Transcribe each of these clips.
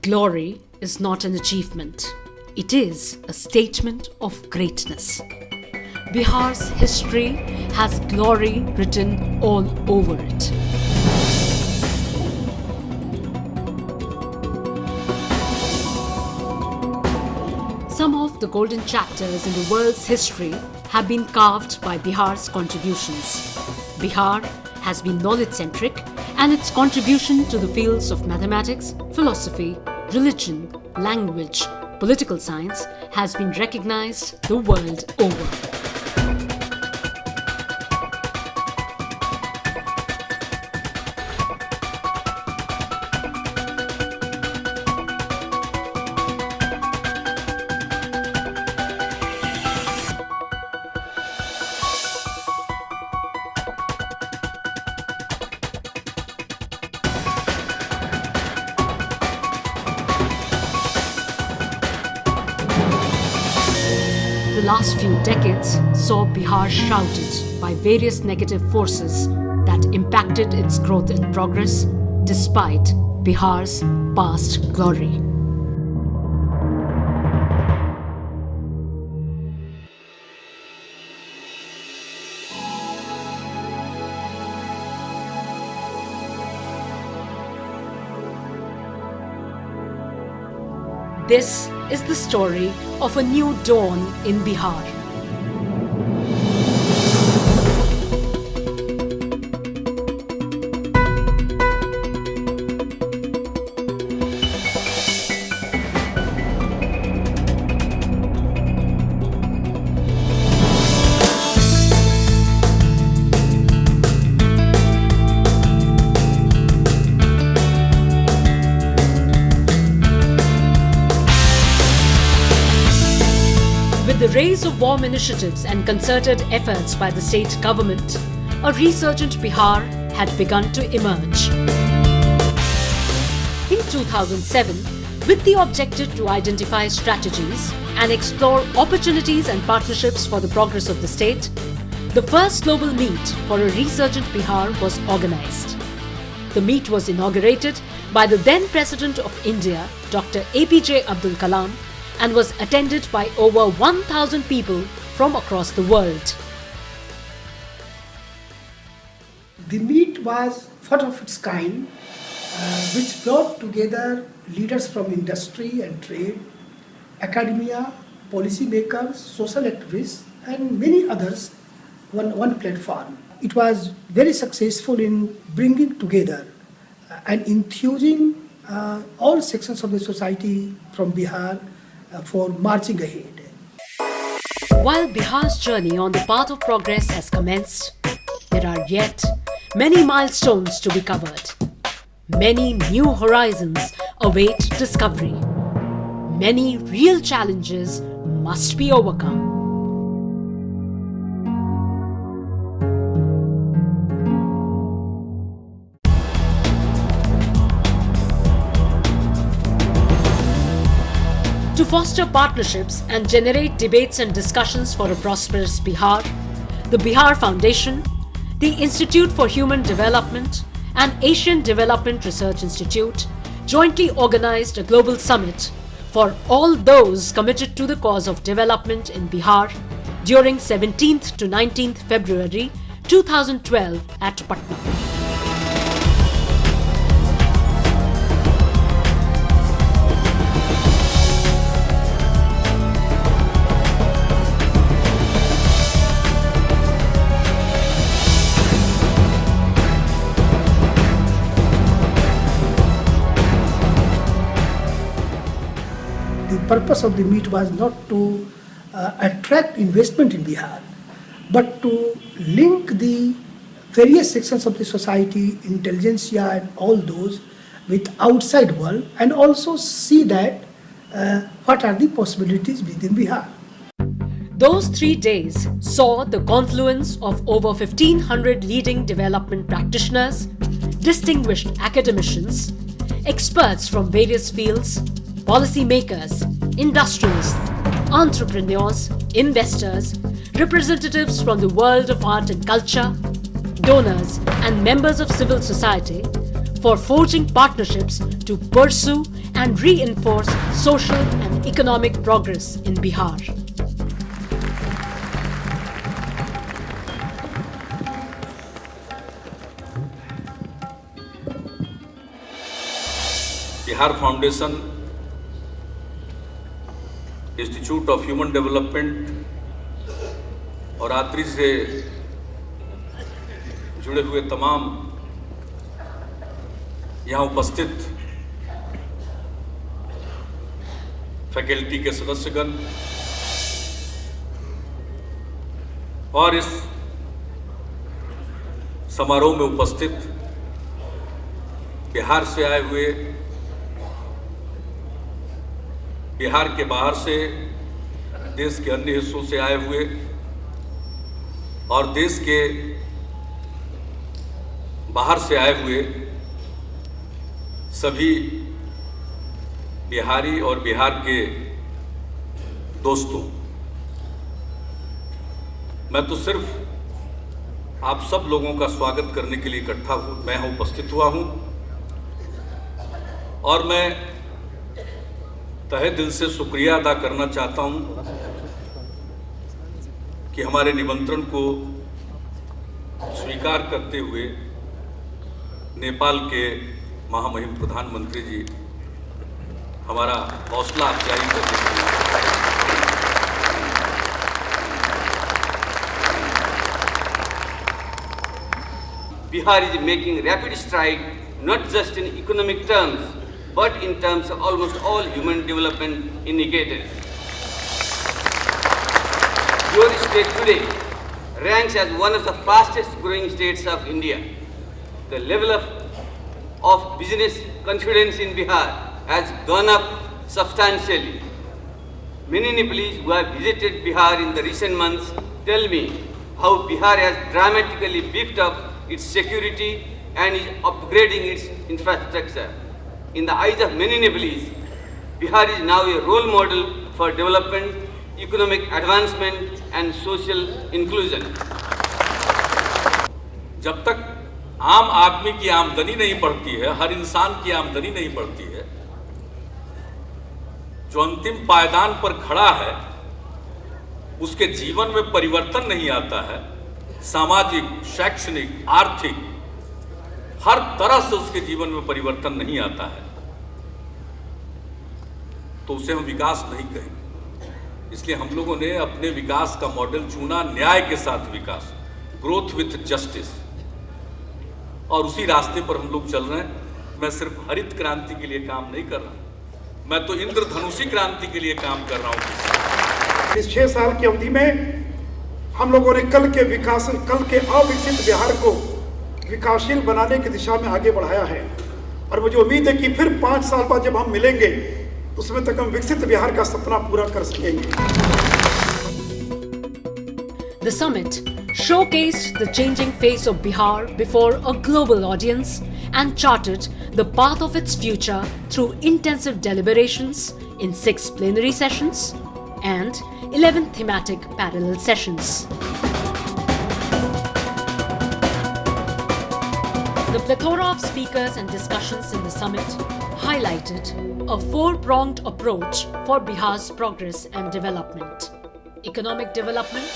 Glory is not an achievement. It is a statement of greatness. Bihar's history has glory written all over it. Some of the golden chapters in the world's history have been carved by Bihar's contributions. Bihar has been knowledge-centric, and its contribution to the fields of mathematics, philosophy, religion, language, political science has been recognized the world over. The last few decades saw Bihar shrouded by various negative forces that impacted its growth and progress despite Bihar's past glory. This is the story of a new dawn in Bihar. With the rise of warm initiatives and concerted efforts by the state government, a resurgent Bihar had begun to emerge. In 2007, with the objective to identify strategies and explore opportunities and partnerships for the progress of the state, the first global meet for a resurgent Bihar was organized. The meet was inaugurated by the then President of India, Dr. APJ Abdul Kalam, and was attended by over 1,000 people from across the world. The meet was first of its kind, which brought together leaders from industry and trade, academia, policymakers, social activists, and many others on one platform. It was very successful in bringing together and enthusing all sections of the society from Bihar for marching ahead. While Bihar's journey on the path of progress has commenced, there are yet many milestones to be covered. Many new horizons await discovery. Many real challenges must be overcome. To foster partnerships and generate debates and discussions for a prosperous Bihar, the Bihar Foundation, the Institute for Human Development, and Asian Development Research Institute jointly organized a global summit for all those committed to the cause of development in Bihar during 17th to 19th February 2012 at Patna. The purpose of the meet was not to attract investment in Bihar, but to link the various sections of the society, intelligentsia and all those with outside world, and also see that what are the possibilities within Bihar. Those 3 days saw the confluence of over 1,500 leading development practitioners, distinguished academicians, experts from various fields, policymakers, industrialists, entrepreneurs, investors, representatives from the world of art and culture, donors and members of civil society for forging partnerships to pursue and reinforce social and economic progress in Bihar. Bihar Foundation, institute of human development और आदरी से जुड़े हुए तमाम यहाँ उपस्थित faculty के सदस्यगण और इस समारोह में उपस्थित बिहार से आए हुए, बिहार के बाहर से, देश के अन्य हिस्सों से आए हुए और देश के बाहर से आए हुए सभी बिहारी और बिहार के दोस्तों, मैं तो सिर्फ आप सब लोगों का स्वागत करने के लिए इकट्ठा मैं यहाँ उपस्थित हुआ हूँ और मैं तहे दिल से शुक्रिया अदा करना चाहता हूँ कि हमारे निमंत्रण को स्वीकार करते हुए नेपाल के महामहिम प्रधानमंत्री जी हमारा हौसला अफजाई करते हैं। Bihar is making rapid stride not just in economic terms but in terms of almost all human development indicators. Your state today ranks as one of the fastest growing states of India. The level of business confidence in Bihar has gone up substantially. Many Nepalese who have visited Bihar in the recent months tell me how Bihar has dramatically beefed up its security and is upgrading its infrastructure. In the eyes of many Nepalese, Bihar is now a role model for development, economic advancement and social inclusion. जब तक आम आदमी की आमदनी नहीं बढ़ती है, हर इंसान की आमदनी नहीं बढ़ती है, जो अंतिम पायदान पर खड़ा है उसके जीवन में परिवर्तन नहीं आता है, सामाजिक, शैक्षणिक, आर्थिक हर तरह से उसके जीवन में परिवर्तन नहीं आता है, तो उसे हम विकास नहीं कहेंगे। इसलिए हम लोगों ने अपने विकास का मॉडल चुना न्याय के साथ विकास, ग्रोथ विथ जस्टिस, और उसी रास्ते पर हम लोग चल रहे हैं। मैं सिर्फ हरित क्रांति के लिए काम नहीं कर रहा, मैं तो इंद्रधनुषी क्रांति के लिए काम कर रहा हूँ। इस 6 साल की अवधि में हम लोगों ने कल के अविकसित बिहार को विकासशील बनाने की दिशा में आगे बढ़ाया है और मुझे उम्मीद है कि फिर 5 साल बाद जब हम मिलेंगे उसमें तक हम विकसित बिहार का सपना पूरा कर सकेंगे। The summit showcased the changing face of Bihar before a global audience and charted the path of its future through intensive deliberations in 6 plenary sessions and 11 thematic parallel sessions. The plethora of speakers and discussions in the summit highlighted a 4-pronged approach for Bihar's progress and development: economic development,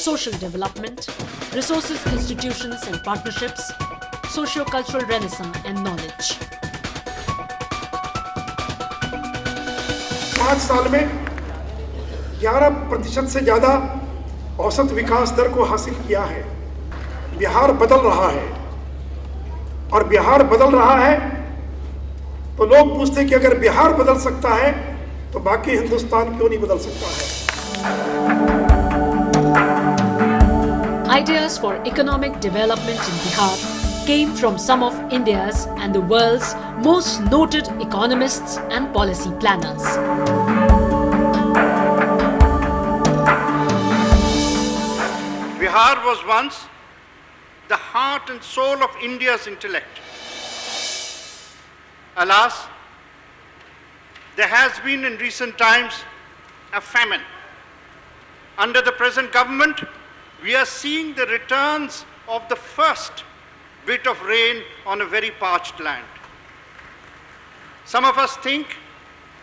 social development, resources, institutions and partnerships, socio-cultural renaissance and knowledge. 5 साल में 11% से ज़्यादा औसत विकास दर को हासिल किया है। बिहार बदल रहा है और बिहार बदल रहा है तो लोग पूछते हैं कि अगर बिहार बदल सकता है तो बाकी हिंदुस्तान क्यों नहीं बदल सकता है। Ideas for economic development in Bihar came from some of India's and the world's most noted economists and policy planners. Bihar was once the heart and soul of India's intellect. Alas, there has been in recent times a famine. Under the present government, we are seeing the returns of the first bit of rain on a very parched land. Some of us think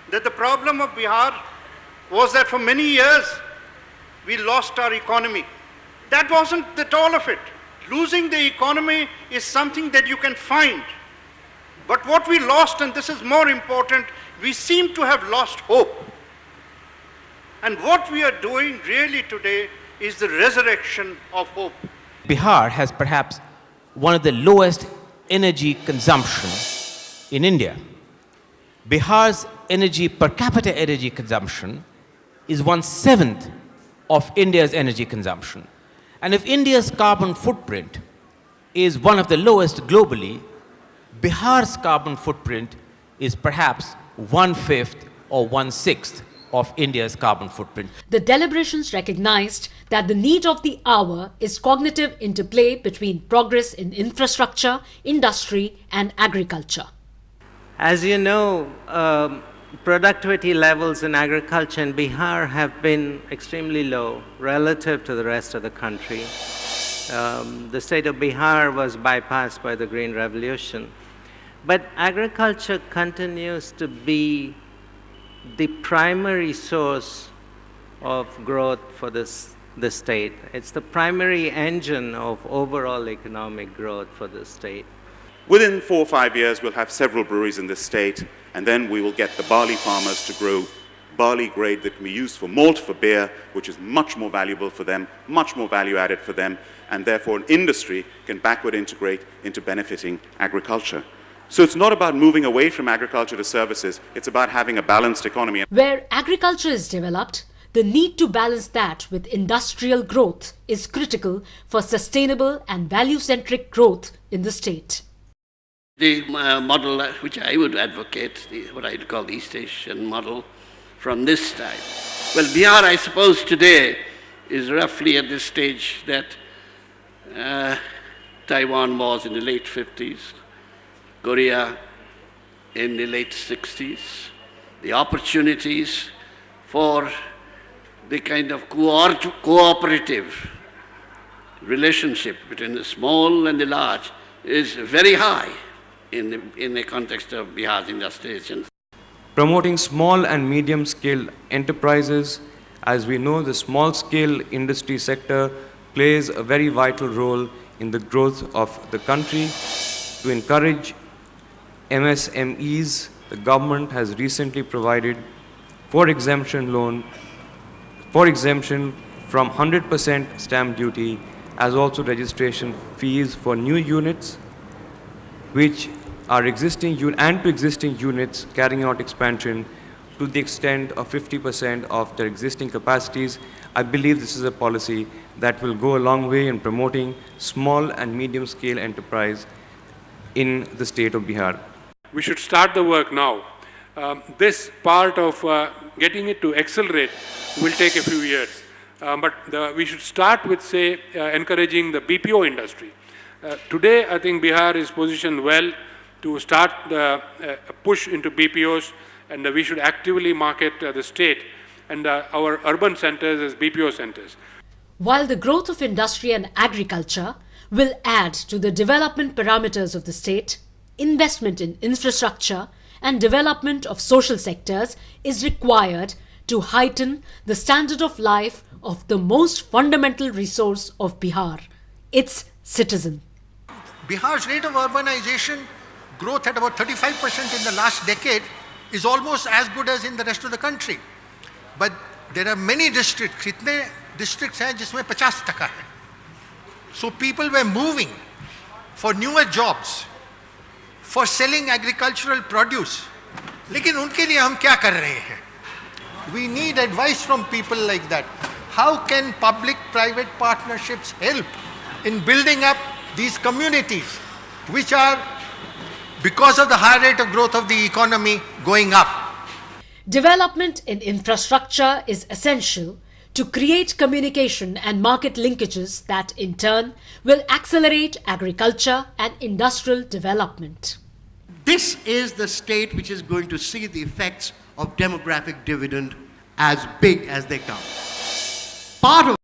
that the problem of Bihar was that for many years we lost our economy. That wasn't at all of it. Losing the economy is something that you can find. But what we lost, and this is more important, we seem to have lost hope. And what we are doing really today is the resurrection of hope. Bihar has perhaps one of the lowest energy consumption in India. Bihar's per capita energy consumption is 1/7 of India's energy consumption. And if India's carbon footprint is one of the lowest globally, Bihar's carbon footprint is perhaps 1/5 or 1/6 of India's carbon footprint. The deliberations recognized that the need of the hour is cognitive interplay between progress in infrastructure, industry, and agriculture. As you know, productivity levels in agriculture in Bihar have been extremely low relative to the rest of the country. The state of Bihar was bypassed by the Green Revolution. But agriculture continues to be the primary source of growth for this state. It's the primary engine of overall economic growth for the state. Within 4 or 5 years, we'll have several breweries in this state, and then we will get the barley farmers to grow barley grade that can be used for malt for beer, which is much more valuable for them, much more value added for them, and therefore an industry can backward integrate into benefiting agriculture. So it's not about moving away from agriculture to services, it's about having a balanced economy. Where agriculture is developed, the need to balance that with industrial growth is critical for sustainable and value-centric growth in the state. The model which I would advocate, what I'd call the East Asian model, from this time. Well, Bihar, I suppose, today is roughly at this stage that Taiwan was in the late 50s, Korea in the late 60s. The opportunities for the kind of cooperative relationship between the small and the large is very high in the context of Bihar's industrialization. Promoting small and medium-scale enterprises. As we know, the small-scale industry sector plays a very vital role in the growth of the country. To encourage MSMEs, the government has recently provided for exemption from 100% stamp duty, as also registration fees for new units, which are existing units carrying out expansion to the extent of 50% of their existing capacities. I believe this is a policy that will go a long way in promoting small and medium-scale enterprise in the state of Bihar. We should start the work now. This part of getting it to accelerate will take a few years. But we should start with, say, encouraging the BPO industry. Today, I think Bihar is positioned well to start the push into BPOs, and we should actively market the state and our urban centers as BPO centers. While the growth of industry and agriculture will add to the development parameters of the state, investment in infrastructure and development of social sectors is required to heighten the standard of life of the most fundamental resource of Bihar, its citizen. Bihar's rate of urbanization growth at about 35% in the last decade is almost as good as in the rest of the country. But there are many districts, kitne districts hain jisme 50% hai. So people were moving for newer jobs, for selling agricultural produce. Lekin unke liye hum kya kar rahe hain? We need advice from people like that. How can public-private partnerships help in building up these communities which are, because of the high rate of growth of the economy, going up? Development in infrastructure is essential to create communication and market linkages that in turn will accelerate agriculture and industrial development. This is the state which is going to see the effects of demographic dividend as big as they come. Part of